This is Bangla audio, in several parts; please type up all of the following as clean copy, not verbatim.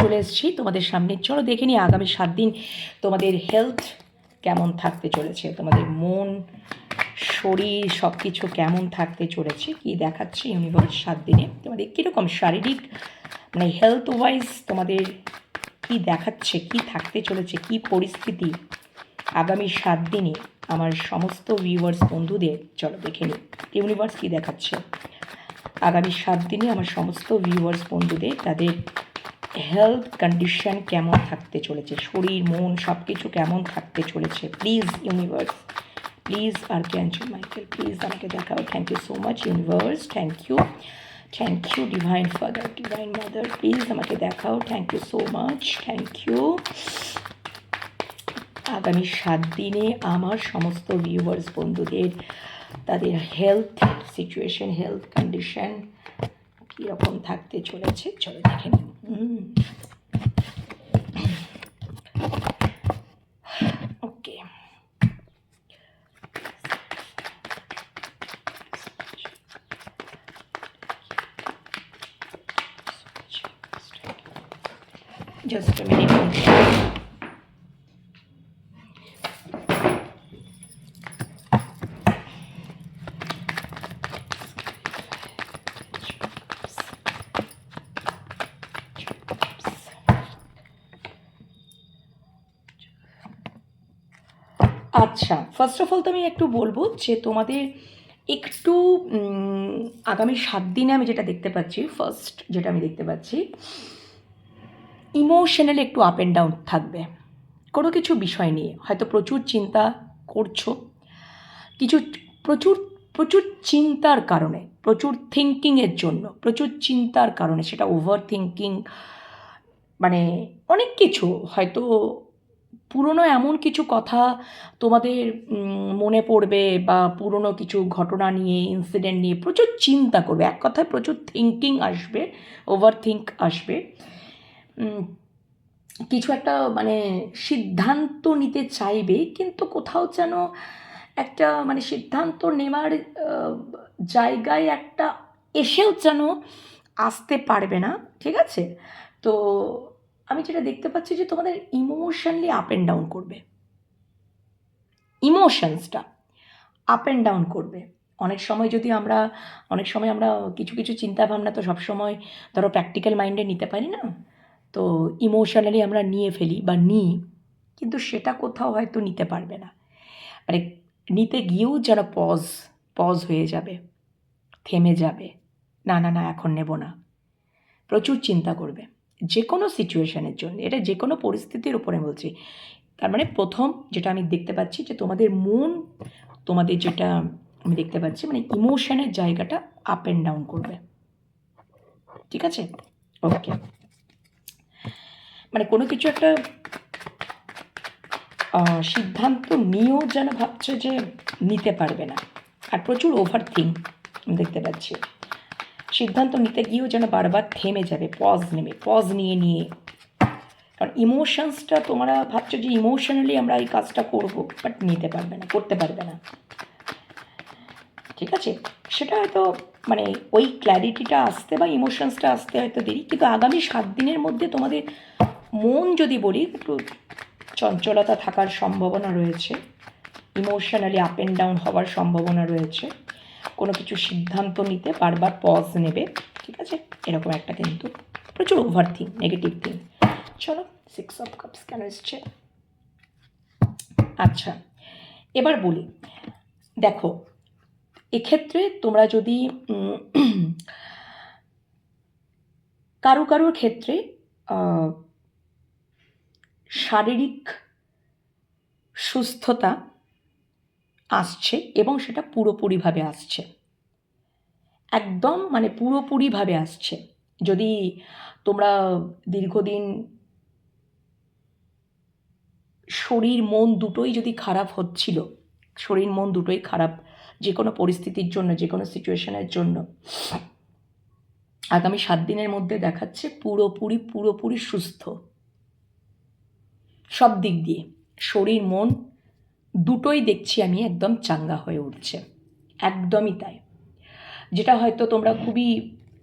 চলে এসেছি তোমাদের সামনে। চলো দেখে নিই আগামী 7 দিন তোমাদের হেলথ কেমন থাকতে চলেছে, তোমাদের মন শরীর সব কিছু কেমন থাকতে চলেছে, কি দেখাচ্ছে ইউনিভার্স 7 দিনে তোমাদের কীরকম শারীরিক মানে হেলথ ওয়াইজ তোমাদের কি দেখাচ্ছে, কি থাকতে চলেছে, কি পরিস্থিতি আগামী 7 দিনে আমার সমস্ত ভিউয়ার্স বন্ধুদের। চলো দেখে নিই ইউনিভার্স কী দেখাচ্ছে আগামী 7 দিনে আমার সমস্ত ভিউয়ার্স বন্ধুদের, তাদের হেলথ কন্ডিশন কেমন থাকতে চলেছে, শরীর মন সব কিছু কেমন থাকতে চলেছে। Please universe, please archangel Michael, please আমাকে দেখাও। Thank you so much universe, thank you divine father, divine mother, please আমাকে দেখাও। Thank you so much, thank you. আগামী 7 দিনে আমার সমস্ত ভিউয়ার্স বন্ধুদের তাদের হেলথ সিচুয়েশন, হেলথ কন্ডিশন কীরকম থাকতে চলেছে চলো দেখে নিই। ওকে, জাস্ট আ মিনিট। আচ্ছা, ফার্স্ট অফ অল তো আমি একটু বলবো যে তোমাদের একটু আগামী 7 দিনে আমি যেটা দেখতে পাচ্ছি, ফার্স্ট যেটা আমি দেখতে পাচ্ছি, ইমোশনালি একটু আপ অ্যান্ড ডাউন থাকবে কোনো কিছু বিষয় নিয়ে। হয়তো প্রচুর চিন্তা করছো, কিছু প্রচুর প্রচুর চিন্তার কারণে, প্রচুর থিঙ্কিংয়ের জন্য, প্রচুর চিন্তার কারণে, সেটা ওভার থিঙ্কিং মানে অনেক কিছু, হয়তো পুরনো এমন কিছু কথা তোমাদের মনে পড়বে, বা পুরনো কিছু ঘটনা নিয়ে, ইনসিডেন্ট নিয়ে প্রচুর চিন্তা করবে। এক কথায় প্রচুর থিঙ্কিং আসবে, ওভার থিঙ্ক আসবে। কিছু একটা মানে সিদ্ধান্ত নিতে চাইবে, কিন্তু কোথাও যেন একটা মানে সিদ্ধান্ত নেওয়ার জায়গায় একটা এসেও যেন আসতে পারবে না, ঠিক আছে? তো আমি যেটা দেখতে পাচ্ছি যে তোমাদের ইমোশনালি আপ অ্যান্ড ডাউন করবে, ইমোশনসটা আপ অ্যান্ড ডাউন করবে। অনেক সময় আমরা কিছু কিছু চিন্তাভাবনা তো সবসময় ধরো প্র্যাকটিক্যাল মাইন্ডে নিতে পারি না, তো ইমোশনালি আমরা নিয়ে ফেলি বা নিই, কিন্তু সেটা কোথাও হয়তো নিতে পারবে না। মানে নিতে গিয়েও যেন পজ হয়ে যাবে, থেমে যাবে, না না না এখন নেব না। প্রচুর চিন্তা করবে যে কোনো সিচুয়েশনের জন্য, এটা যে কোনো পরিস্থিতির উপরে বলছি। তার মানে প্রথম যেটা আমি দেখতে পাচ্ছি যে তোমাদের মন, তোমাদের যেটা আমি দেখতে পাচ্ছি মানে ইমোশনের জায়গাটা আপ অ্যান্ড ডাউন করবে, ঠিক আছে? ওকে, মানে কোনো কিছু একটা সিদ্ধান্ত নিয়েও যেন ভাবছে যে নিতে পারবে না, আর প্রচুর ওভার থিঙ্ক দেখতে পাচ্ছি। সিদ্ধান্ত নিতে গিয়েও যেন বারবার থেমে যাবে, পজ নিয়ে কারণ ইমোশনসটা তোমরা ভাবছো যে ইমোশনালি আমরা এই কাজটা করব, বাট নিতে পারবে না, করতে পারবে না, ঠিক আছে? সেটা হয়তো মানে ওই ক্ল্যারিটিটা আসতে বা ইমোশনসটা আসতে হয়তো দেরি, কিন্তু আগামী 7 দিনের মধ্যে তোমাদের মন যদি বলি একটু চঞ্চলতা থাকার সম্ভাবনা রয়েছে, ইমোশনালি আপ অ্যান্ড ডাউন হওয়ার সম্ভাবনা রয়েছে, কোনো কিছু সিদ্ধান্ত নিতে বারবার পজ নেবে, ঠিক আছে? এরকম একটা কিন্তু প্রচুর ওভার থিঙ্ক, নেগেটিভ থিঙ্ক। চলো 6 অফ কাপস কেন এসছে? আচ্ছা, এবার বলি, দেখো এক্ষেত্রে তোমরা যদি কারোর ক্ষেত্রে শারীরিক সুস্থতা আসছে এবং সেটা পুরোপুরিভাবে আসছে, একদম মানে পুরোপুরিভাবে আসছে। যদি তোমরা দীর্ঘদিন শরীর মন দুটোই যদি খারাপ হচ্ছিল, শরীর মন দুটোই খারাপ যে কোনো পরিস্থিতির জন্য, যে কোনো সিচুয়েশনের জন্য, আগামী 7 দিনের মধ্যে দেখাচ্ছে পুরোপুরি সুস্থ, সব দিক দিয়ে শরীর মন দুটোই দেখছি আমি একদম চাঙ্গা হয়ে উঠছে, একদমই তাই। যেটা হয়তো তোমরা খুবই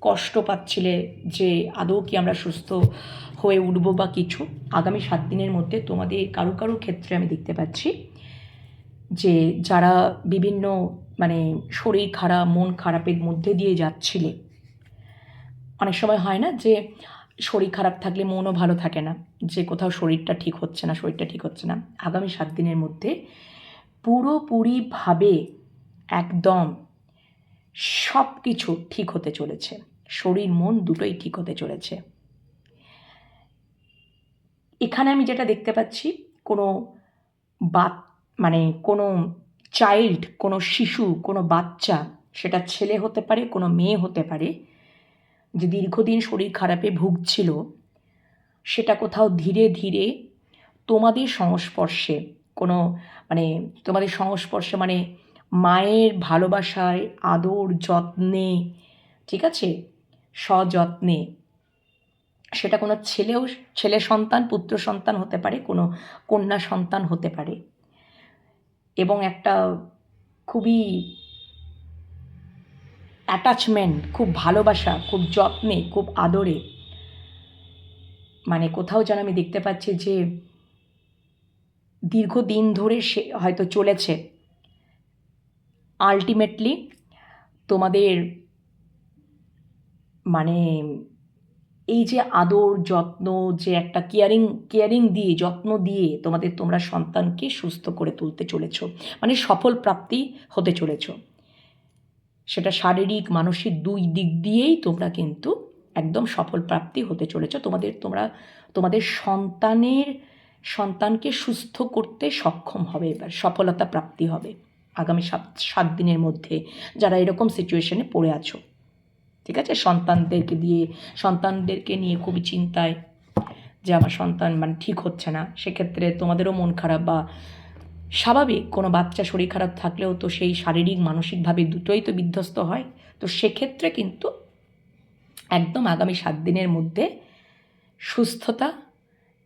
কষ্ট পাচ্ছিলে যে আদৌ কি আমরা সুস্থ হয়ে উঠবো বা কিছু, আগামী 7 দিনের মধ্যে তোমাদের কারো কারো ক্ষেত্রে আমি দেখতে পাচ্ছি যে যারা বিভিন্ন মানে শরীর খারাপ মন খারাপের মধ্যে দিয়ে যাচ্ছিলে, অনেক সময় হয় না যে শরীর খারাপ থাকলে মনও ভালো থাকে না, যে কোথাও শরীরটা ঠিক হচ্ছে না, শরীরটা ঠিক হচ্ছে না, আগামী 7 দিনের মধ্যে পুরোপুরিভাবে একদম সব কিছু ঠিক হতে চলেছে, শরীর মন দুটোই ঠিক হতে চলেছে। এখানে আমি যেটা দেখতে পাচ্ছি, কোনো মানে কোনো চাইল্ড, কোনো শিশু, কোনো বাচ্চা, সেটা ছেলে হতে পারে, কোনো মেয়ে হতে পারে, যে দীর্ঘদিন শরীর খারাপে ভুগছিল, সেটা কোথাও ধীরে ধীরে তোমাদের সংস্পর্শে কোনো মানে তোমাদের সংস্পর্শে মানে মায়ের ভালোবাসায়, আদর, যত্নে, ঠিক আছে, সযত্নে, সেটা কোনো ছেলে সন্তান, পুত্র সন্তান হতে পারে, কোনো কন্যা সন্তান হতে পারে, এবং একটা খুবই অ্যাটাচমেন্ট, খুব ভালোবাসা, খুব যত্নে, খুব আদরে, মানে কোথাও যেন আমি দেখতে পাচ্ছি যে দীর্ঘদিন ধরে সে হয়তো চলেছে, আলটিমেটলি তোমাদের মানে এই যে আদর যত্ন, যে একটা কেয়ারিং দিয়ে, যত্ন দিয়ে তোমরা সন্তানকে সুস্থ করে তুলতে চলেছ, মানে সফল প্রাপ্তি হতে চলেছ, সেটা শারীরিক মানসিক দুই দিক দিয়েই তোমরা কিন্তু একদম সফল প্রাপ্তি হতে চলেছ। তোমাদের সন্তানকে সুস্থ করতে সক্ষম হবে, এবার সফলতা প্রাপ্তি হবে আগামী 7 দিনের মধ্যে, যারা এরকম সিচুয়েশনে পড়ে আছো, ঠিক আছে, সন্তানদেরকে নিয়ে খুবই চিন্তায় যে আমার সন্তান মানে ঠিক হচ্ছে না, সেক্ষেত্রে তোমাদেরও মন খারাপ, বা স্বাভাবিক কোনো বাচ্চা শরীর খারাপ থাকলেও তো সেই শারীরিক মানসিকভাবে দুটোই তো বিধ্বস্ত হয়, তো সেক্ষেত্রে কিন্তু একদম আগামী 7 দিনের মধ্যে সুস্থতা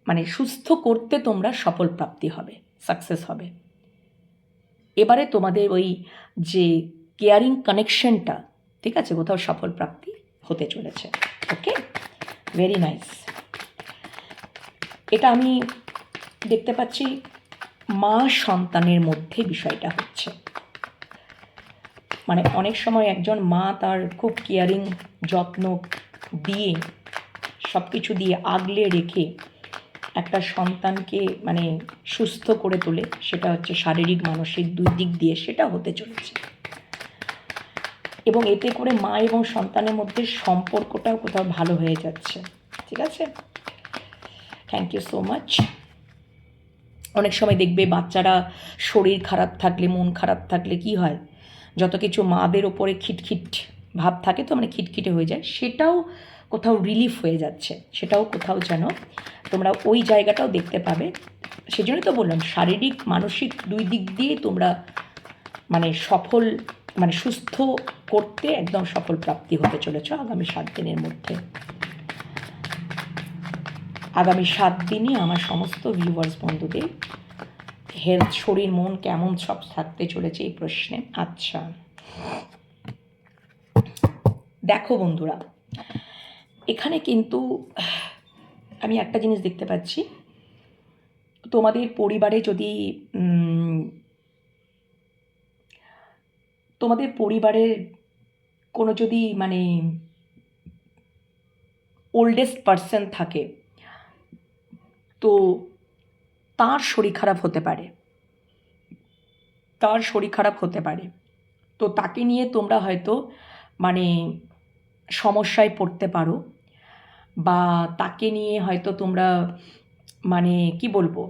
মানে সুস্থ করতে তোমরা সফল প্রাপ্তি হবে, সাকসেস হবে। এবারে তোমাদের ওই যে কেয়ারিং কানেকশনটা, ঠিক আছে, কোথাও সফল প্রাপ্তি হতে চলেছে। ওকে, ভেরি নাইস। এটা আমি দেখতে পাচ্ছি মা সন্তানের মধ্যে বিষয়টা হচ্ছে, মানে অনেক সময় একজন মা তার খুব কেয়ারিং যত্ন দিয়ে সব কিছু দিয়ে আগলে রেখে একটা সন্তানকে মানে সুস্থ করে তোলে, সেটা হচ্ছে শারীরিক মানসিক দুই দিক দিয়ে, সেটা হতে চলেছে, এবং এতে করে মা এবং সন্তানের মধ্যে সম্পর্কটাও কোথাও ভালো হয়ে যাচ্ছে, ঠিক আছে। Thank you so much. অনেক সময় দেখবে বাচ্চারা শরীর খারাপ থাকলে, মন খারাপ থাকলে কি হয়, যত কিছু মাদের ওপরে খিটখিট ভাব থাকে তো, মানে খিটখিটে হয়ে যায়, সেটাও কোথাও রিলিফ হয়ে যাচ্ছে, সেটাও কোথাও যেন তোমরা ওই জায়গাটাও দেখতে পাবে। সেজন্যই তো বললাম শারীরিক মানসিক দুই দিক দিয়ে তোমরা মানে সুস্থ করতে একদম সফল প্রাপ্তি হতে চলেছ আগামী 7 দিনের মধ্যে। আগামী 7 দিনই আমার সমস্ত ভিউয়ার্স বন্ধুদের হেলথ, শরীর মন কেমন সব থাকতে চলেছে এই প্রশ্নে। আচ্ছা, দেখো বন্ধুরা, এখানে কিন্তু আমি একটা জিনিস দেখতে পাচ্ছি, তোমাদের পরিবারে যদি তোমাদের পরিবারের কোনো যদি মানে ওল্ডেস্ট পার্সন থাকে, তো তার শরীর খারাপ হতে পারে, তো তাকে নিয়ে তোমরা হয়তো মানে সমস্যায় পড়তে পারো, বা তাকে নিয়ে হয়তো তোমরা মানে কি বলবো,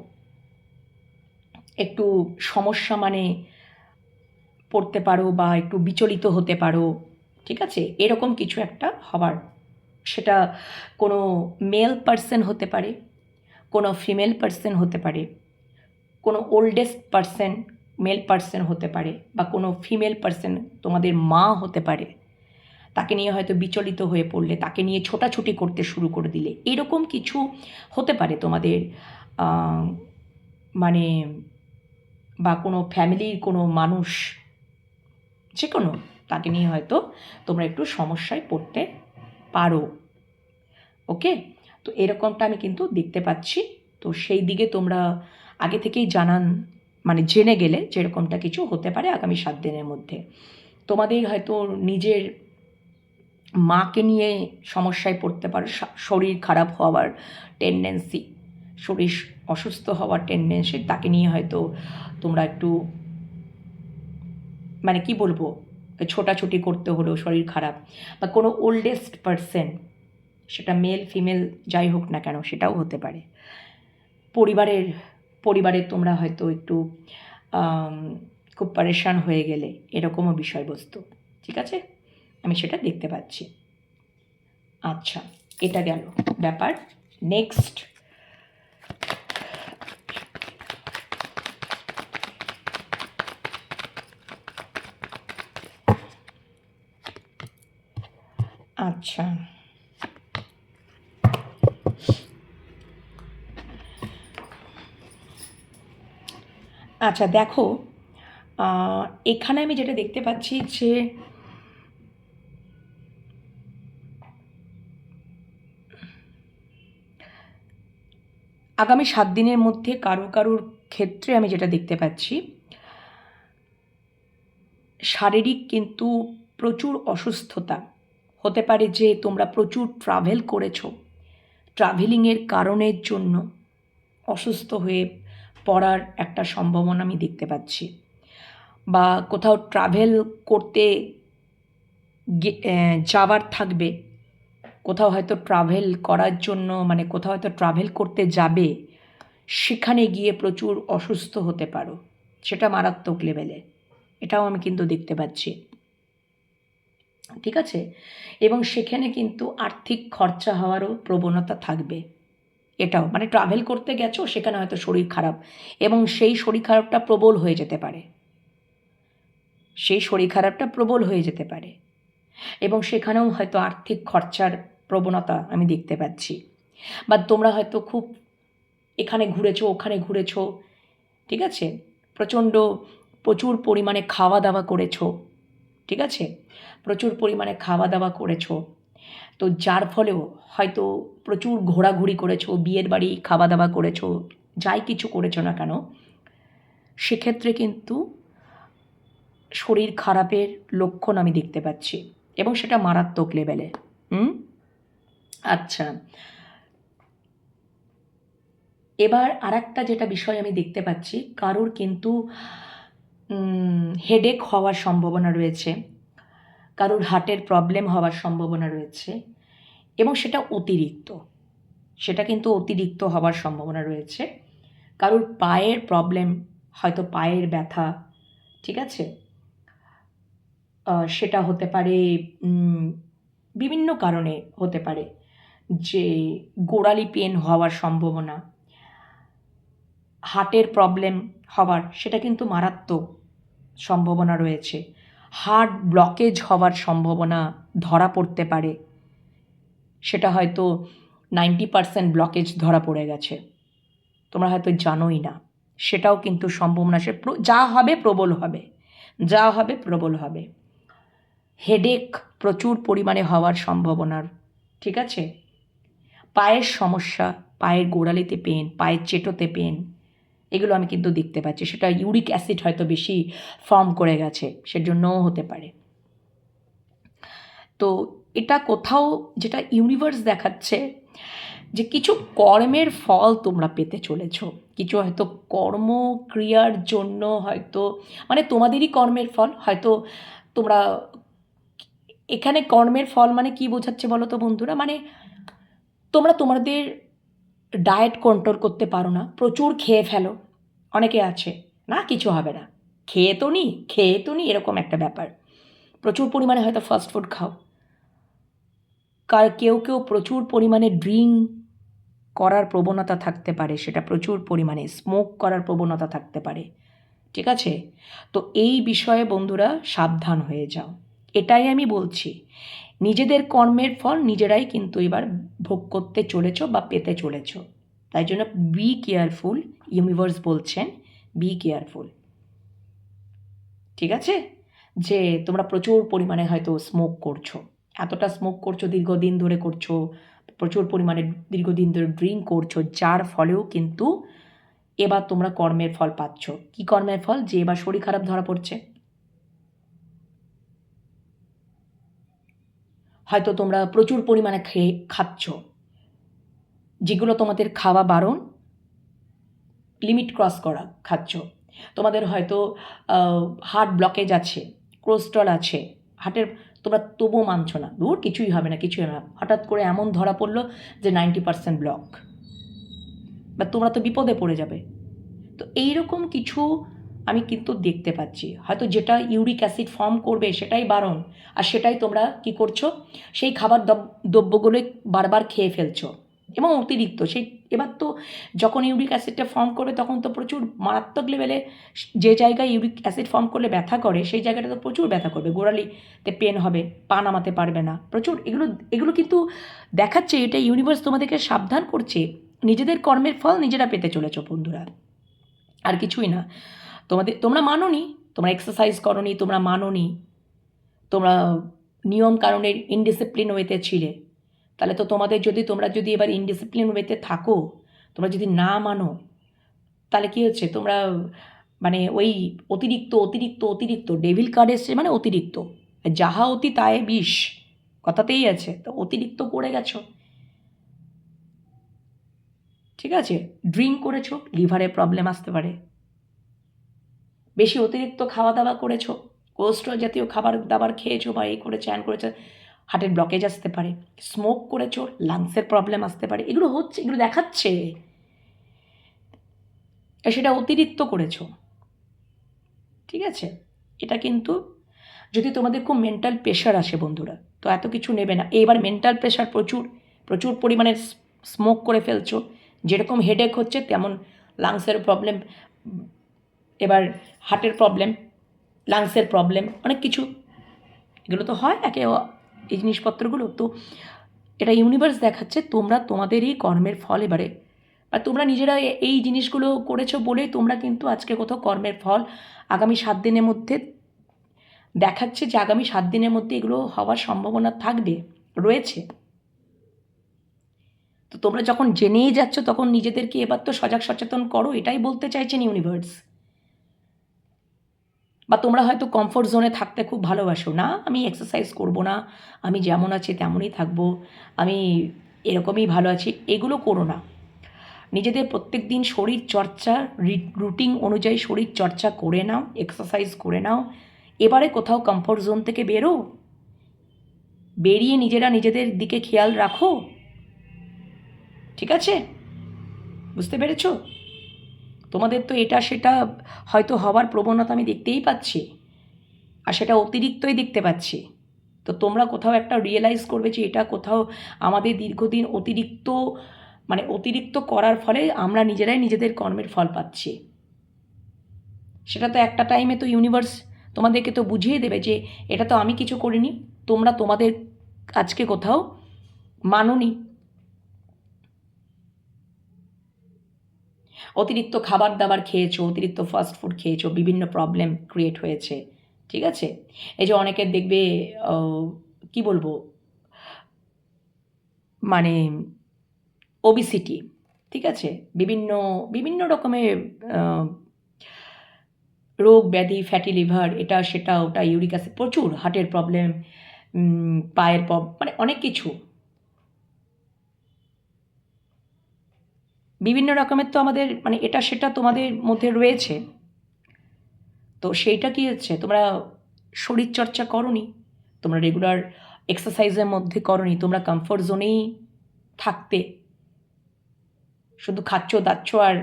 একটু সমস্যা মানে পড়তে পারো, বা একটু বিচলিত হতে পারো, ঠিক আছে, এরকম কিছু একটা হবার, সেটা কোনো মেল পার্সন হতে পারে, কোনো ফিমেল পার্সন হতে পারে, কোনো ওল্ডেস্ট পার্সন মেল পার্সন হতে পারে, বা কোনো ফিমেল পার্সন তোমাদের মা হতে পারে, তাকে নিয়ে হয়তো বিচলিত হয়ে পড়লে, তাকে নিয়ে ছোটাছুটি করতে শুরু করে দিলে, এরকম কিছু হতে পারে তোমাদের মানে, বা কোনো ফ্যামিলির কোনো মানুষ, যে কোনো, তাকে নিয়ে হয়তো তোমরা একটু সমস্যায় পড়তে পারো। ওকে, তো এরকমটা আমি কিন্তু দেখতে পাচ্ছি। তো সেই দিকে তোমরা আগে থেকেই মানে জেনে গেলে যে এরকমটা কিছু হতে পারে আগামী 7 দিনের মধ্যে। তোমাদের হয়তো নিজের মাকে নিয়ে সমস্যায় পড়তে পারো, শরীর খারাপ হওয়ার টেন্ডেন্সি, শরীর অসুস্থ হওয়ার টেন্ডেন্সি, তাকে নিয়ে হয়তো তোমরা একটু মানে কি বলবো, ছোটাছুটি করতে হলো, শরীর খারাপ, বা কোনো ওল্ডেস্ট পারসন, সেটা মেল ফিমেল যাই হোক না কেন, সেটাও হতে পারে। পরিবারের তোমরা হয়তো একটু খুব পরেশান হয়ে গেলে, এরকমও বিষয়বস্তু। ঠিক আছে, আমি সেটা দেখতে পাচ্ছি। আচ্ছা, এটা গেল ব্যাপার। নেক্সট, আচ্ছা আচ্ছা দেখো, এখানে আমি যেটা দেখতে পাচ্ছি যে আগামী 7 দিনের মধ্যে কারোর ক্ষেত্রে আমি যেটা দেখতে পাচ্ছি, শারীরিক কিন্তু প্রচুর অসুস্থতা হতে পারে, যে তোমরা প্রচুর ট্রাভেল করেছো, ট্রাভেলিংয়ের কারণের জন্য অসুস্থ হয়ে পড়ার একটা সম্ভাবনা আমি দেখতে পাচ্ছি, বা কোথাও ট্রাভেল করতে যাওয়ার থাকবে, কোথাও হয়তো ট্রাভেল করার জন্য, মানে কোথাও হয়তো ট্রাভেল করতে যাবে, সেখানে গিয়ে প্রচুর অসুস্থ হতে পারো, সেটা মারাত্মক লেভেলে, এটাও আমি কিন্তু দেখতে পাচ্ছি। ঠিক আছে, এবং সেখানে কিন্তু আর্থিক খরচা হওয়ারও প্রবণতা থাকবে। এটাও মানে ট্রাভেল করতে গেছো, সেখানে হয়তো শরীর খারাপ, এবং সেই শরীর খারাপটা প্রবল হয়ে যেতে পারে, এবং সেখানেও হয়তো আর্থিক খরচার প্রবণতা আমি দেখতে পাচ্ছি। বা তোমরা হয়তো খুব এখানে ঘুরেছো, ওখানে ঘুরেছো, ঠিক আছে, প্রচুর পরিমাণে খাওয়া দাওয়া করেছো, ঠিক আছে, প্রচুর পরিমাণে খাওয়া দাওয়া করেছো, তো যার ফলেও হয়তো প্রচুর ঘোরাঘুরি করেছো, বিয়ের বাড়ি খাওয়া দাওয়া করেছো, যাই কিছু করেছো না কেন, সেক্ষেত্রে কিন্তু শরীর খারাপের লক্ষণ আমি দেখতে পাচ্ছি, এবং সেটা মারাত্মক লেভেলে। আচ্ছা, এবার আরেকটা যেটা বিষয় আমি দেখতে পাচ্ছি, কারোর কিন্তু হেডেক হওয়ার সম্ভাবনা রয়েছে, কারোর হার্টের প্রবলেম হওয়ার সম্ভাবনা রয়েছে, এবং সেটা কিন্তু অতিরিক্ত হওয়ার সম্ভাবনা রয়েছে। কারোর পায়ের প্রবলেম, হয়তো পায়ের ব্যথা, ঠিক আছে, সেটা হতে পারে বিভিন্ন কারণে হতে পারে, যে গোড়ালি পেন হওয়ার সম্ভাবনা, হার্টের প্রবলেম হওয়ার, সেটা কিন্তু মারাত্মক সম্ভাবনা রয়েছে। হার্ট ব্লকেজ হওয়ার সম্ভাবনা ধরা পড়তে পারে, সেটা হয়তো 90% ব্লকেজ ধরা পড়ে গেছে, তোমরা হয়তো জানোই না, সেটাও কিন্তু সম্ভাবনা, যা হবে প্রবল হবে। হেডেক প্রচুর পরিমাণে হওয়ার সম্ভাবনার, ঠিক আছে, পায়ের সমস্যা, পায়ের গোড়ালিতে পেন, পায়ের চেটোতে পেন, এগুলো আমি কিন্তু দেখতে পাচ্ছি। সেটা ইউরিক অ্যাসিড হয়তো বেশি ফর্ম করে গেছে, সেজন্যও হতে পারে। তো এটা কোথাও যেটা ইউনিভার্স দেখাচ্ছে, যে কিছু কর্মের ফল তোমরা পেতে চলেছ, কিছু হয়তো কর্মক্রিয়ার জন্য, হয়তো মানে তোমাদেরই কর্মের ফল, হয়তো তোমরা এখানে কর্মের ফল মানে কি বোঝাচ্ছে বলো তো বন্ধুরা, মানে তোমরা তোমাদের ডায়েট কন্ট্রোল করতে পারো না, প্রচুর খেয়ে ফেলো, অনেকে আছে না কিছু হবে না, খেয়ে তো নি এরকম একটা ব্যাপার, প্রচুর পরিমাণে হয়তো ফাস্ট ফুড খাও, কেউ প্রচুর পরিমাণে ড্রিঙ্ক করার প্রবণতা থাকতে পারে, সেটা প্রচুর পরিমাণে স্মোক করার প্রবণতা থাকতে পারে, ঠিক আছে, তো এই বিষয়ে বন্ধুরা সাবধান হয়ে যাও, এটাই আমি বলছি। নিজেদের কর্মের ফল নিজেরাই কিন্তু এবার ভোগ করতে চলেছ বা পেতে চলেছ, তাই জন্য বি কেয়ারফুল, ইউনিভার্স বলছেন বি কেয়ারফুল, ঠিক আছে, যে তোমরা প্রচুর পরিমাণে হয়তো স্মোক করছো, এতটা স্মোক করছো, দীর্ঘদিন ধরে করছো, প্রচুর পরিমাণে দীর্ঘদিন ধরে ড্রিঙ্ক করছো, যার ফলেও কিন্তু এবার তোমরা কর্মের ফল পাচ্ছ। কি কর্মের ফল? যে এবার শরীর খারাপ ধরা পড়ছে। হয়তো তোমরা প্রচুর পরিমাণে খাচ্ছ, যেগুলো তোমাদের খাওয়া বারণ, লিমিট ক্রস করা খাচ্ছ। তোমাদের হয়তো হার্ট ব্লকেজ আছে, কোলেস্ট্রল আছে, হার্টের, তোমরা তবুও মানছো না, দূর কিছুই হবে না, কিছুই হবে না। হঠাৎ করে এমন ধরা পড়লো যে 90% ব্লক, বা তোমরা তো বিপদে পড়ে যাবে। তো এইরকম কিছু আমি কিন্তু দেখতে পাচ্ছি। হয়তো যেটা ইউরিক অ্যাসিড ফর্ম করবে সেটাই বারণ, আর সেটাই তোমরা কি করছো, সেই খাবার দ্রব্যগুলোই বারবার খেয়ে ফেলছো এবং অতিরিক্ত। সেই এবার তো যখন ইউরিক অ্যাসিডটা ফর্ম করবে তখন তো প্রচুর মারাত্মক লেভেলে, যে জায়গায় ইউরিক অ্যাসিড ফর্ম করলে ব্যথা করে সেই জায়গাটা তো প্রচুর ব্যথা করবে, গোড়ালিতে পেন হবে, পা নামাতে পারবে না, প্রচুর। এগুলো কিন্তু দেখাচ্ছে, এটা ইউনিভার্স তোমাদেরকে সাবধান করছে। নিজেদের কর্মের ফল নিজেরা পেতে চলেছো বন্ধুরা, আর কিছুই না। তোমরা মানোনি, তোমরা এক্সারসাইজ করোনি, তোমরা মানোনি, তোমরা নিয়ম কারণের ইনডিসিপ্লিন ওয়েতে ছিলে। তাহলে তো তোমরা যদি এবার ইনডিসিপ্লিন ওয়েতে থাকো, তোমরা যদি না মানো, তাহলে কী হচ্ছে, তোমরা মানে ওই অতিরিক্ত অতিরিক্ত অতিরিক্ত ডেভিল কার্ড এসছে, মানে অতিরিক্ত, যাহা অতি তায়ে বিষ, কথাতেই আছে। তো অতিরিক্ত করে গেছো, ঠিক আছে। ড্রিঙ্ক করেছো, লিভারে প্রবলেম আসতে পারে। বেশি অতিরিক্ত খাওয়া দাওয়া করেছো, কোলেস্ট্রল জাতীয় খাবার দাবার খেয়েছো, বা এই করেছো অ্যান করেছো, হার্টের ব্লকেজ আসতে পারে। স্মোক করেছো, লাংসের প্রবলেম আসতে পারে। এগুলো হচ্ছে, এগুলো দেখাচ্ছে, সেটা অতিরিক্ত করেছো, ঠিক আছে। এটা কিন্তু যদি তোমাদের খুব মেন্টাল প্রেশার আসে বন্ধুরা, তো এত কিছু নেবে না। এইবার মেন্টাল প্রেশার প্রচুর প্রচুর পরিমাণে স্মোক করে ফেলছো, যেরকম হেডেক হচ্ছে তেমন লাংসের প্রবলেম, এবার হার্টের প্রবলেম, লাংসের প্রবলেম, অনেক কিছু। এগুলো তো হয় এই জিনিসপত্রগুলো তো, এটা ইউনিভার্স দেখাচ্ছে তোমরা তোমাদেরই কর্মের ফল এবারে, আর তোমরা নিজেরা এই জিনিসগুলো করেছো বলেই তোমরা কিন্তু আজকে কোথাও কর্মের ফল আগামী 7 দিনের মধ্যে দেখাচ্ছে, যে আগামী 7 দিনের মধ্যে এগুলো হওয়ার সম্ভাবনা থাকবে, রয়েছে। তো তোমরা যখন জেনেই যাচ্ছ তখন নিজেদেরকে এবার তো সজাগ সচেতন করো, এটাই বলতে চাইছেন ইউনিভার্স। বা তোমরা হয়তো কমফোর্ট জোনে থাকতে খুব ভালোবাসো, না আমি এক্সারসাইজ করব না, আমি যেমন আছি তেমনই থাকবো, আমি এরকমই ভালো আছি, এগুলো করো না। নিজেদের প্রত্যেক দিন শরীর চর্চা, রুটিন অনুযায়ী শরীর চর্চা করে নাও, এক্সারসাইজ করে নাও। এবারে কোথাও কমফোর্ট জোন থেকে বেরিয়ে নিজেরা নিজেদের দিকে খেয়াল রাখো, ঠিক আছে? বুঝতে পেরেছো? তোমাদের তো এটা সেটা হয়তো হওয়ার প্রবণতা আমি দেখতেই পাচ্ছি, আর সেটা অতিরিক্তই দেখতে পাচ্ছি। তো তোমরা কোথাও একটা রিয়েলাইজ করবে যে এটা কোথাও আমাদের দীর্ঘদিন অতিরিক্ত করার ফলে আমরা নিজেরাই নিজেদের কর্মের ফল পাচ্ছি। সেটা তো একটা টাইমে তো ইউনিভার্স তোমাদেরকে তো বুঝিয়ে দেবে যে এটা তো আমি কিছু করিনি, তোমরা তোমাদের আজকে কোথাও মানোনি, অতিরিক্ত খাবার দাবার খেয়েছো, অতিরিক্ত ফাস্ট ফুড খেয়েছো, বিভিন্ন প্রবলেম ক্রিয়েট হয়েছে, ঠিক আছে। এই যে অনেকের দেখবে কি বলবো, মানে ওবিসিটি, ঠিক আছে, বিভিন্ন বিভিন্ন রকমের রোগ ব্যাধি, ফ্যাটি লিভার, এটা সেটা ওটা, ইউরিক অ্যাসিড, প্রচুর হার্টের প্রবলেম, পায়ের মানে অনেক কিছু, বিভিন্ন রকমের তো আমাদের এটা সেটা তোমাদের মধ্যে রয়েছে। তো সেইটা কী হচ্ছে, তোমরা শরীরচর্চা করোনি, তোমরা রেগুলার এক্সারসাইজের মধ্যে করোনি, তোমরা কমফোর্ট জোনেই থাকতে, শুধু খাচ্ছ দাচ্ছ আর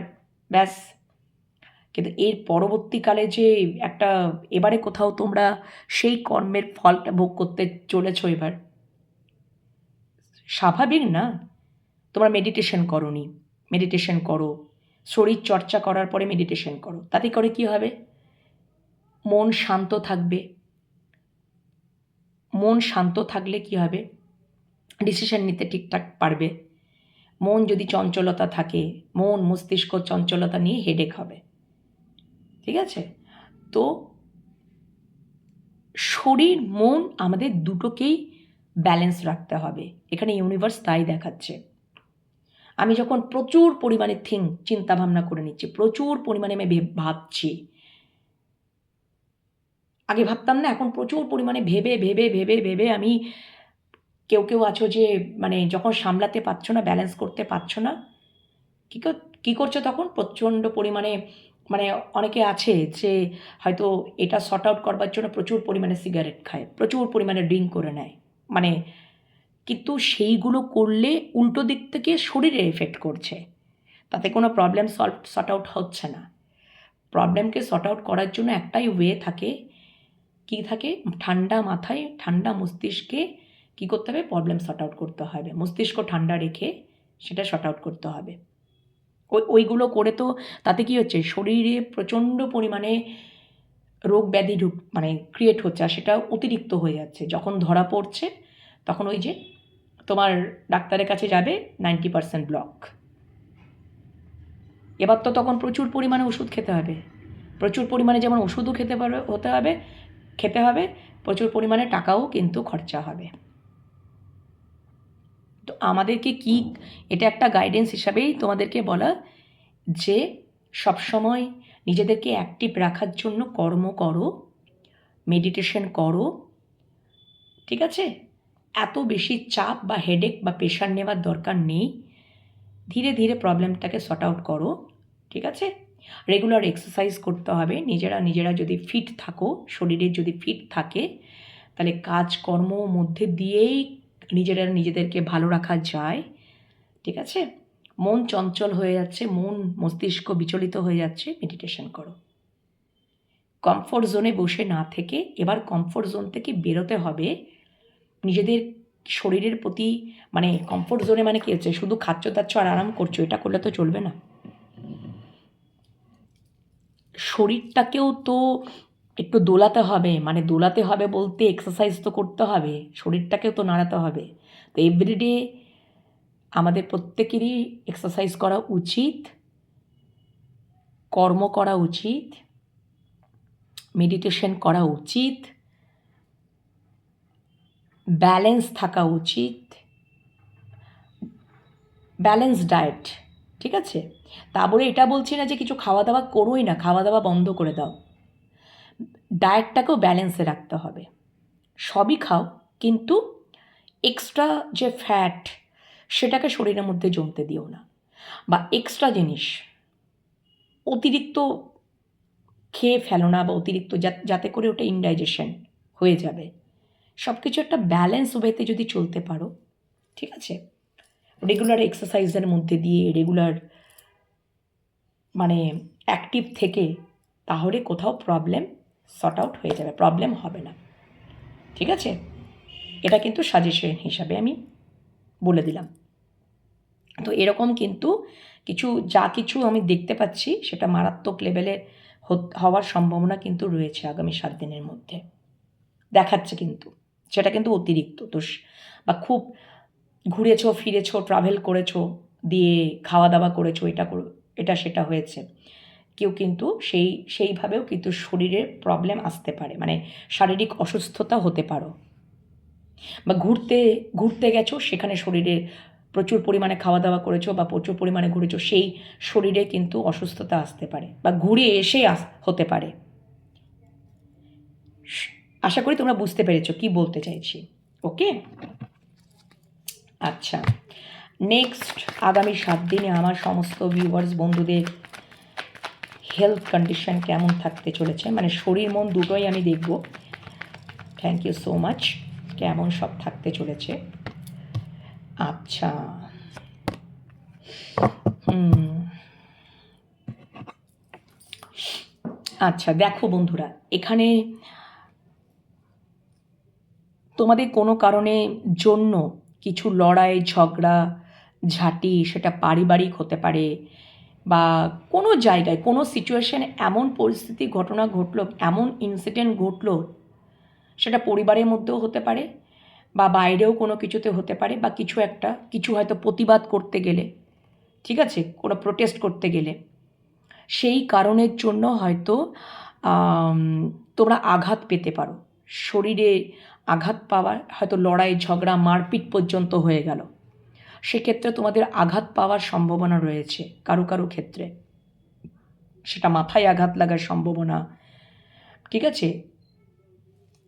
ব্যাস। কিন্তু এর পরবর্তীকালে যে একটা এবারে কোথাও তোমরা সেই কর্মের ফলটা ভোগ করতে চলেছ, এবার স্বাভাবিক না। তোমরা মেডিটেশন করোনি, মেডিটেশন করো, শরীর চর্চা করার পরে মেডিটেশন করো, তাতে করে কী হবে, মন শান্ত থাকবে। মন শান্ত থাকলে কী হবে, ডিসিশন নিতে ঠিকঠাক পারবে। মন যদি চঞ্চলতা থাকে, মন মস্তিষ্ক চঞ্চলতা নিয়ে হেডেক হবে, ঠিক আছে। তো শরীর মন আমাদের দুটোকেই ব্যালেন্স রাখতে হবে। এখানে ইউনিভার্স তাই দেখাচ্ছে। আমি যখন প্রচুর পরিমাণে চিন্তা ভাবনা করে নিচ্ছি, প্রচুর পরিমাণে আমি ভাবছি, আগে ভাবতাম না, এখন প্রচুর পরিমাণে ভেবে ভেবে ভেবে ভেবে আমি, কেউ আছো যে মানে যখন সামলাতে পারছো না, ব্যালেন্স করতে পারছো না, কী করছো তখন প্রচণ্ড পরিমাণে, মানে অনেকে আছে যে হয়তো এটা শর্ট আউট করবার জন্য প্রচুর পরিমাণে সিগারেট খায়, প্রচুর পরিমাণে ড্রিঙ্ক করে নেয়, মানে কিন্তু সেইগুলো করলে উল্টো দিক থেকে শরীরে এফেক্ট করছে, তাতে কোনো প্রবলেম শর্ট আউট হচ্ছে না। প্রবলেমকে শর্ট আউট করার জন্য একটাই ওয়ে থাকে, কী থাকে, ঠান্ডা মাথায় ঠান্ডা মস্তিষ্কে কী করতে হবে, প্রবলেম শর্ট আউট করতে হবে, মস্তিষ্ক ঠান্ডা রেখে সেটা শর্ট আউট করতে হবে। ওইগুলো করে তো তাতে কী হচ্ছে, শরীরে প্রচণ্ড পরিমাণে রোগ ব্যাধি মানে ক্রিয়েট হচ্ছে, আর সেটা অতিরিক্ত হয়ে যাচ্ছে। যখন ধরা পড়ছে তখন ওই যে তোমার ডাক্তারের কাছে যাবে 90% ব্লক। এবার তো তখন প্রচুর পরিমাণে ওষুধ খেতে হবে, প্রচুর পরিমাণে যেমন ওষুধও খেতে হবে, প্রচুর পরিমাণে টাকাও কিন্তু খরচা হবে। তো আমাদেরকে কি, এটা একটা গাইডেন্স হিসাবেই তোমাদেরকে বলা যে সবসময় নিজেদেরকে অ্যাক্টিভ রাখার জন্য কর্ম করো, মেডিটেশন করো, ঠিক আছে? এত বেশি চাপ বা হেডেক বা প্রেশার নেওয়ার দরকার নেই, ধীরে ধীরে প্রবলেমটাকে সর্ট আউট করো, ঠিক আছে? রেগুলার এক্সারসাইজ করতে হবে। নিজেরা যদি ফিট থাকো, শরীরে যদি ফিট থাকে, তাহলে কাজকর্ম মধ্যে দিয়েই নিজেদেরকে ভালো রাখা যায়, ঠিক আছে? মন চঞ্চল হয়ে যাচ্ছে, মস্তিষ্ক বিচলিত হয়ে যাচ্ছে, মেডিটেশন করো। কমফোর্ট জোনে বসে না থেকে এবার কমফোর্ট জোন থেকে বেরোতে হবে, নিজেদের শরীরের প্রতি, মানে কমফোর্ট জোনে মানে কী হচ্ছে, শুধু খাচ্ছ দাচ্ছ আর আরাম করছো, এটা করলে তো চলবে না। শরীরটাকেও তো একটু দোলাতে হবে, মানে দোলাতে হবে বলতে এক্সারসাইজ তো করতে হবে, শরীরটাকেও তো নাড়াতে হবে। তো এভরিডে আমাদের প্রত্যেকেরই এক্সারসাইজ করা উচিত, কর্ম করা উচিত, মেডিটেশন করা উচিত, ব্যালেন্স থাকা উচিত, ব্যালেন্স ডায়েট, ঠিক আছে? তা বলে এটা বলছি না যে কিছু খাওয়া দাওয়া করোই না, খাওয়া দাওয়া বন্ধ করে দাও, ডায়েটটাকেও ব্যালেন্সে রাখতে হবে। সবই খাও, কিন্তু এক্সট্রা যে ফ্যাট সেটাকে শরীরের মধ্যে জমতে দিও না, বা এক্সট্রা জিনিস অতিরিক্ত খেয়ে ফেলো না, বা অতিরিক্ত যাতে করে ওটা ইনডাইজেশন হয়ে যাবে। সব কিছু একটা ব্যালেন্স ওয়েতে যদি চলতে পারো, ঠিক আছে? রেগুলার এক্সারসাইজের মধ্যে দিয়ে রেগুলার মানে অ্যাক্টিভ থেকে, তাহলে কোথাও প্রবলেম সর্ট আউট হয়ে যাবে, প্রবলেম হবে না, ঠিক আছে? এটা কিন্তু সাজেশন হিসাবে আমি বলে দিলাম। তো এরকম কিন্তু কিছু আমি দেখতে পাচ্ছি, সেটা মারাত্মক লেভেলে হওয়ার সম্ভাবনা কিন্তু রয়েছে আগামী 7 দিনের মধ্যে, দেখাচ্ছে কিন্তু সেটা কিন্তু অতিরিক্ত দোষ, বা খুব ঘুরেছো ফিরেছো, ট্রাভেল করেছো, দিয়ে খাওয়া দাওয়া করেছো, এটা সেটা হয়েছে, কেউ কিন্তু সেইভাবেও কিন্তু শরীরে প্রবলেম আসতে পারে, মানে শারীরিক অসুস্থতা হতে পারো, বা ঘুরতে গেছো, সেখানে শরীরে প্রচুর পরিমাণে খাওয়া দাওয়া করেছো বা প্রচুর পরিমাণে ঘুরেছো, সেই শরীরে কিন্তু অসুস্থতা আসতে পারে, বা ঘুরে এসে হতে পারে। আশা করি তোমরা বুঝতে পেরেছো কি বলতে চাইছি, ওকে? আচ্ছা, নেক্সট আগামী 7 দিনে আমার সমস্ত ভিউয়ার্স বন্ধুদের হেলথ কন্ডিশন কেমন থাকতে চলেছে, মানে শরীর মন দুটোই আমি দেখব। Thank you so much. কেমন সব থাকতে চলেছে। আচ্ছা, আচ্ছা দেখো বন্ধুরা, এখানে তোমাদের কোনো কারণে জন্য কিছু লড়াই ঝগড়া ঝাঁটি, সেটা পারিবারিক হতে পারে, বা কোনো জায়গায় কোনো সিচুয়েশানে এমন পরিস্থিতি ঘটনা ঘটলো, এমন ইনসিডেন্ট ঘটলো, সেটা পরিবারের মধ্যেও হতে পারে, বা বাইরেও কোনো কিছুতে হতে পারে, বা কিছু হয়তো প্রতিবাদ করতে গেলে, ঠিক আছে, কোনো প্রোটেস্ট করতে গেলে, সেই কারণের জন্য হয়তো তোমরা আঘাত পেতে পারো, শরীরে আঘাত পাওয়ার, হয়তো লড়াই ঝগড়া মারপিট পর্যন্ত হয়ে গেল, সেক্ষেত্রে তোমাদের আঘাত পাওয়ার সম্ভাবনা রয়েছে কারো কারো ক্ষেত্রে। সেটা মাথায় আঘাত লাগার সম্ভাবনা, ঠিক আছে,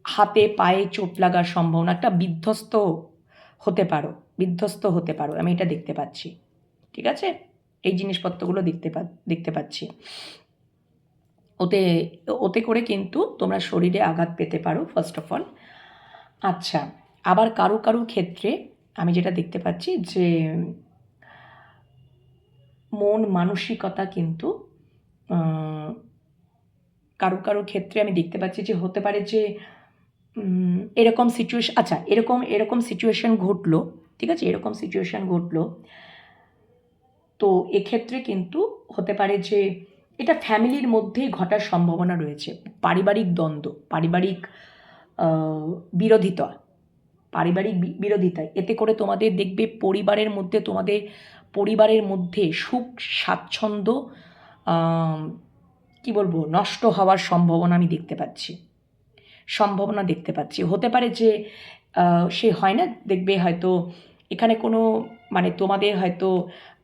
হাতে পায়ে চোট লাগার সম্ভাবনা, একটা বিধ্বস্ত হতে পারো, আমি এটা দেখতে পাচ্ছি। ঠিক আছে, এই জিনিসপত্রগুলো দেখতে পাচ্ছি। ওতে করে কিন্তু তোমরা শরীরে আঘাত পেতে পারো ফার্স্ট অফ অল। আচ্ছা, আবার কারো কারো ক্ষেত্রে আমি যেটা দেখতে পাচ্ছি যে মন মানসিকতা কিন্তু কারো কারো ক্ষেত্রে আমি দেখতে পাচ্ছি যে হতে পারে যে এরকম সিচুয়েশন, আচ্ছা এরকম সিচুয়েশন ঘটলো, ঠিক আছে, এরকম সিচুয়েশন ঘটলো, তো এক্ষেত্রে কিন্তু হতে পারে যে এটা ফ্যামিলির মধ্যেই ঘটার সম্ভাবনা রয়েছে। পারিবারিক দ্বন্দ্ব, পারিবারিক বিরোধিতা, এতে করে তোমাদের দেখবে পরিবারের মধ্যে সুখ স্বাচ্ছন্দ্য কি বলবো নষ্ট হওয়ার সম্ভাবনা আমি দেখতে পাচ্ছি। হতে পারে যে সে হয় না, দেখবে হয়তো এখানে কোনো মানে তোমাদের হয়তো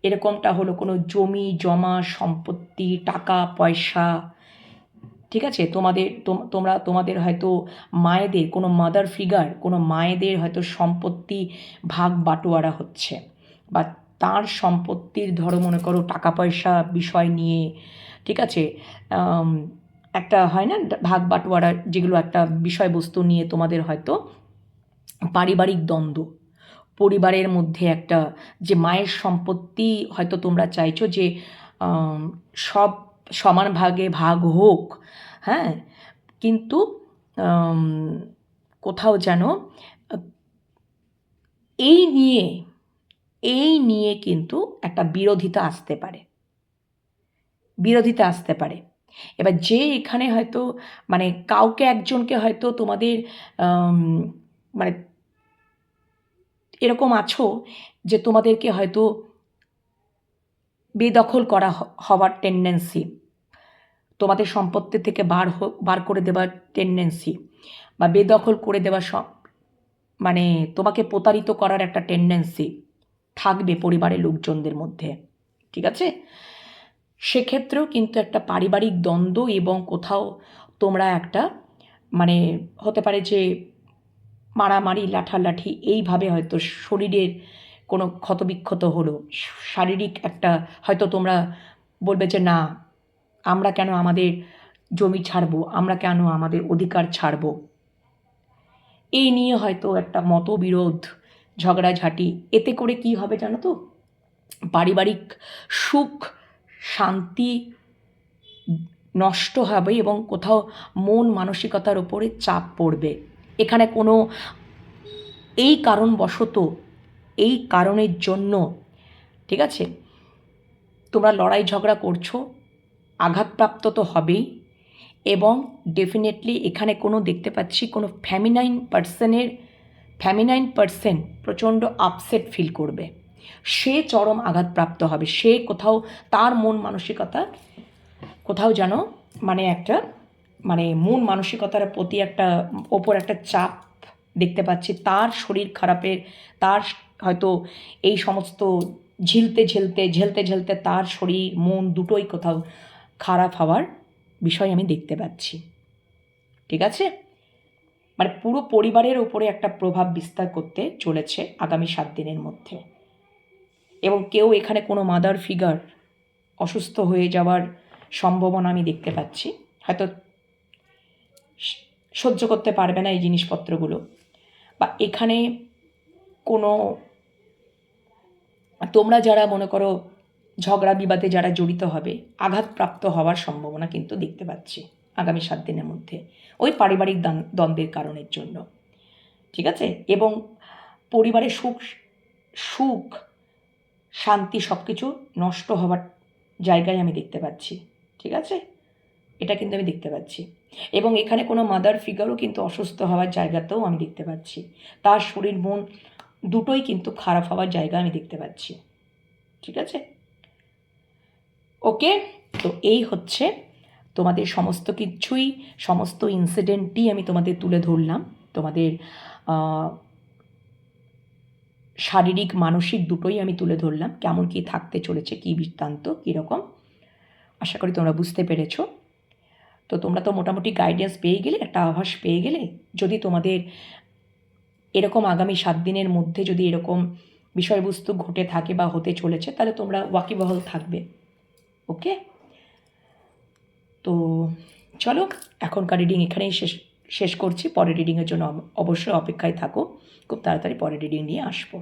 এরকমটা হলো কোনো জমি জমা সম্পত্তি টাকা পয়সা, ঠিক আছে, তোমাদের হয়তো মায়েদের কোনো মাদার ফিগার, কোনো মায়েদের হয়তো সম্পত্তি ভাগ বাটোয়ারা হচ্ছে, বা তার সম্পত্তির ধরো মনে করো টাকা পয়সা বিষয় নিয়ে, ঠিক আছে, একটা হয় না ভাগ বাটোয়ারা, যেগুলো একটা বিষয়বস্তু নিয়ে তোমাদের হয়তো পারিবারিক দ্বন্দ্ব, পরিবারের মধ্যে একটা যে মায়ের সম্পত্তি হয়তো তোমরা চাইছো যে সব সমান ভাগে ভাগ হোক, হ্যাঁ, কিন্তু কোথাও যেন এই নিয়ে কিন্তু একটা বিরোধিতা আসতে পারে। এবার যে এখানে হয়তো মানে কাউকে একজনকে হয়তো তোমাদের মানে এরকম আছো যে তোমাদেরকে হয়তো বেদখল করা হওয়ার টেন্ডেন্সি, তোমাদের সম্পত্তি থেকে বার করে দেওয়ার টেন্ডেন্সি, বা বেদখল করে দেওয়া মানে তোমাকে প্রতারিত করার একটা টেন্ডেন্সি থাকবে পরিবারের লোকজনদের মধ্যে, ঠিক আছে। সেক্ষেত্রেও কিন্তু একটা পারিবারিক দ্বন্দ্ব, এবং কোথাও তোমরা একটা মানে হতে পারে যে মারামারি লাঠালাঠি এইভাবে হয়তো শরীরের কোনো ক্ষতবিক্ষত হলো, শারীরিক একটা হয়তো তোমরা বলবে যে না, আমরা কেন আমাদের জমি ছাড়বো, আমরা কেন আমাদের অধিকার ছাড়বো, এই নিয়ে হয়তো একটা মতবিরোধ ঝগড়াঝাটি, এতে করে কি হবে জানো তো, পারিবারিক সুখ শান্তি নষ্ট হবে, এবং কোথাও মন মানসিকতার ওপরে চাপ পড়বে। এখানে কোনো এই কারণের জন্য, ঠিক আছে, তোমরা লড়াই ঝগড়া করছো, আঘাতপ্রাপ্ত তো হবেই, এবং ডেফিনেটলি এখানে কোনো দেখতে পাচ্ছি কোনো ফ্যামিনাইন পার্সন প্রচণ্ড আপসেট ফিল করবে, সে চরম আঘাতপ্রাপ্ত হবে, সে কোথাও তার মন মানসিকতা কোথাও যেন মানে একটা মানে মন মানসিকতার প্রতি ওপর একটা চাপ দেখতে পাচ্ছি, তার শরীর খারাপের, তার হয়তো এই সমস্ত ঝেলতে তার শরীর মন দুটোই কোথাও খারাপ হওয়ার বিষয় আমি দেখতে পাচ্ছি, ঠিক আছে। মানে পুরো পরিবারের ওপরে একটা প্রভাব বিস্তার করতে চলেছে আগামী 7 দিনের মধ্যে, এবং কেউ এখানে কোনো মাদার ফিগার অসুস্থ হয়ে যাওয়ার সম্ভাবনা আমি দেখতে পাচ্ছি, হয়তো সহ্য করতে পারবে না এই জিনিসপত্রগুলো, বা এখানে কোনো তোমরা যারা মনে করো ঝগড়া বিবাদে যারা জড়িত হবে, আঘাতপ্রাপ্ত হওয়ার সম্ভাবনা কিন্তু দেখতে পাচ্ছি আগামী 7 দিনের মধ্যে, ওই পারিবারিক দ্বন্দ্বের কারণের জন্য, ঠিক আছে। এবং পরিবারের সুখ শান্তি সব কিছু নষ্ট হওয়ার জায়গায় আমি দেখতে পাচ্ছি, ঠিক আছে, এটা কিন্তু আমি দেখতে পাচ্ছি। এবং এখানে কোনো মাদার ফিগারও কিন্তু অসুস্থ হওয়ার জায়গাতেও আমি দেখতে পাচ্ছি, তার শরীর মন দুটোই কিন্তু খারাপ হওয়ার জায়গা আমি দেখতে পাচ্ছি, ঠিক আছে। ওকে, তো এই হচ্ছে তোমাদের সমস্ত ইনসিডেন্টই আমি তোমাদের তুলে ধরলাম, তোমাদের শারীরিক মানসিক দুটোই আমি তুলে ধরলাম, কেমন কী থাকতে চলেছে, কী বৃত্তান্ত, কীরকম। আশা করি তোমরা বুঝতে পেরেছো। তো তোমরা তো মোটামুটি গাইডেন্স পেয়ে গেলে, একটা আভাস পেয়ে গেলে। যদি তোমাদের এরকম আগামী 7 দিনের মধ্যে যদি এরকম বিষয়বস্তু ঘটে থাকে বা হতে চলেছে, তাহলে তোমরা ওয়াকিবহাল থাকবে। ওকে, তো চলো এখনকার রিডিং এখানেই শেষ করছি। পরের রিডিংয়ের জন্য অবশ্যই অপেক্ষায় থাকো, খুব তাড়াতাড়ি পরের রিডিং নিয়ে আসবো।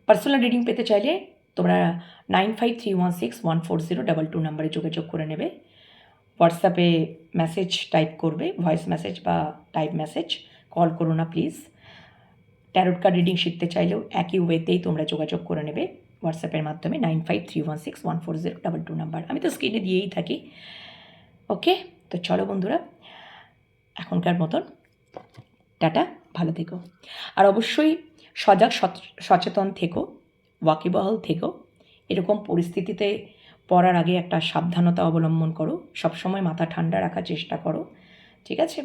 পার্সোনাল রিডিং পেতে চাইলে তোমরা 9531614022 নাম্বারে যোগাযোগ করে নেবে। হোয়াটসঅ্যাপে মেসেজ টাইপ করবে, ভয়েস মেসেজ বা টাইপ মেসেজ, কল করো না প্লিজ। ট্যারোট কার্ড রিডিং শিখতে চাইলেও একই ওয়েতেই তোমরা যোগাযোগ করে নেবে হোয়াটসঅ্যাপের মাধ্যমে 9531614022 নাম্বার, আমি তো স্ক্রিনে দিয়েই থাকি। ওকে, তো চলো বন্ধুরা, এখনকার মতন টাটা, ভালো থেকো। আর অবশ্যই সজাগ সচেতন থেকো, ওয়াকিবহাল থেকো। এরকম পরিস্থিতিতে পড়ার আগে একটা সাবধানতা অবলম্বন করো, সবসময় মাথা ঠান্ডা রাখার চেষ্টা করো, ঠিক আছে?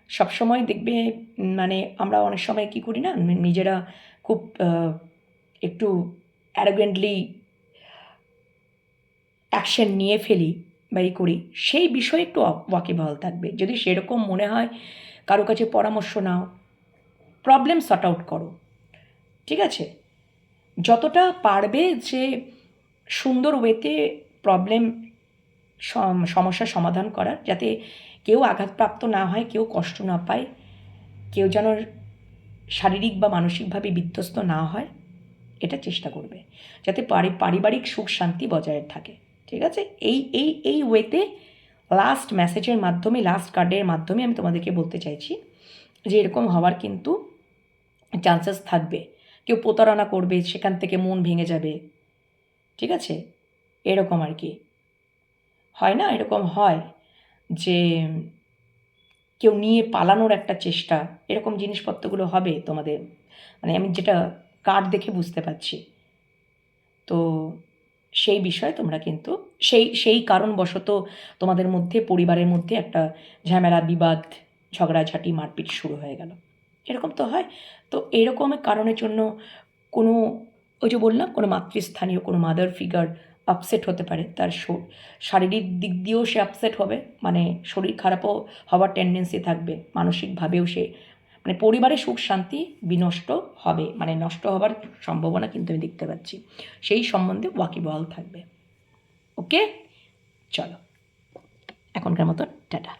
সবসময় দেখবে মানে আমরা অনেক সময় কী করি না, নিজেরা খুব একটু অ্যারোগেন্টলি অ্যাকশন নিয়ে ফেলি বা এই করি, সেই বিষয়ে একটু ওয়াকিবহাল থাকবে। যদি সেরকম মনে হয়, কারো কাছে পরামর্শ নাও, প্রবলেম সর্ট আউট করো, ঠিক আছে? যতটা পারবে যে সুন্দর ওয়েতে প্রবলেম সমস্যার সমাধান করার, যাতে কেউ আঘাতপ্রাপ্ত না হয়, কেউ কষ্ট না পায়, কেউ যেন শারীরিক বা মানসিকভাবে বিধ্বস্ত না হয়, এটা চেষ্টা করবে, যাতে পারিবারিক সুখ শান্তি বজায় থাকে, ঠিক আছে? এই ওয়েতে লাস্ট মেসেজের মাধ্যমে, লাস্ট কার্ডের মাধ্যমে আমি তোমাদেরকে বলতে চাইছি যে এরকম হওয়ার কিন্তু চান্সেস থাকবে। কেউ প্রতারণা করবে, সেখান থেকে মন ভেঙে যাবে, ঠিক আছে? এরকম আর কি হয় না, এরকম হয় যে কেউ নিয়ে পালানোর একটা চেষ্টা, এরকম জিনিসপত্রগুলো হবে তোমাদের, মানে আমি যেটা কার্ড দেখে বুঝতে পারছি। তো সেই বিষয়ে তোমরা কিন্তু সেই কারণবশত তোমাদের মধ্যে, পরিবারের মধ্যে একটা ঝামেলা, বিবাদ, ঝগড়াঝাটি, মারপিট শুরু হয়ে গেল, এরকম তো হয়। তো এরকমের কারণের জন্য কোনো, ওই যে বললাম, কোনো মাতৃস্থানীয় কোনো মাদার ফিগার আপসেট হতে পারে, তার শারীরিক দিক দিয়েও সে আপসেট হবে, মানে শরীর খারাপও হওয়ার টেন্ডেন্সি থাকবে, মানসিকভাবেও সে, মানে পরিবারের সুখ শান্তি বিনষ্ট হবে, মানে নষ্ট হবার সম্ভাবনা কিন্তু আমি দেখতে পাচ্ছি। সেই সম্বন্ধে ওয়াকিবহাল থাকবে। ওকে, চলো এখনকার মতন টাটা।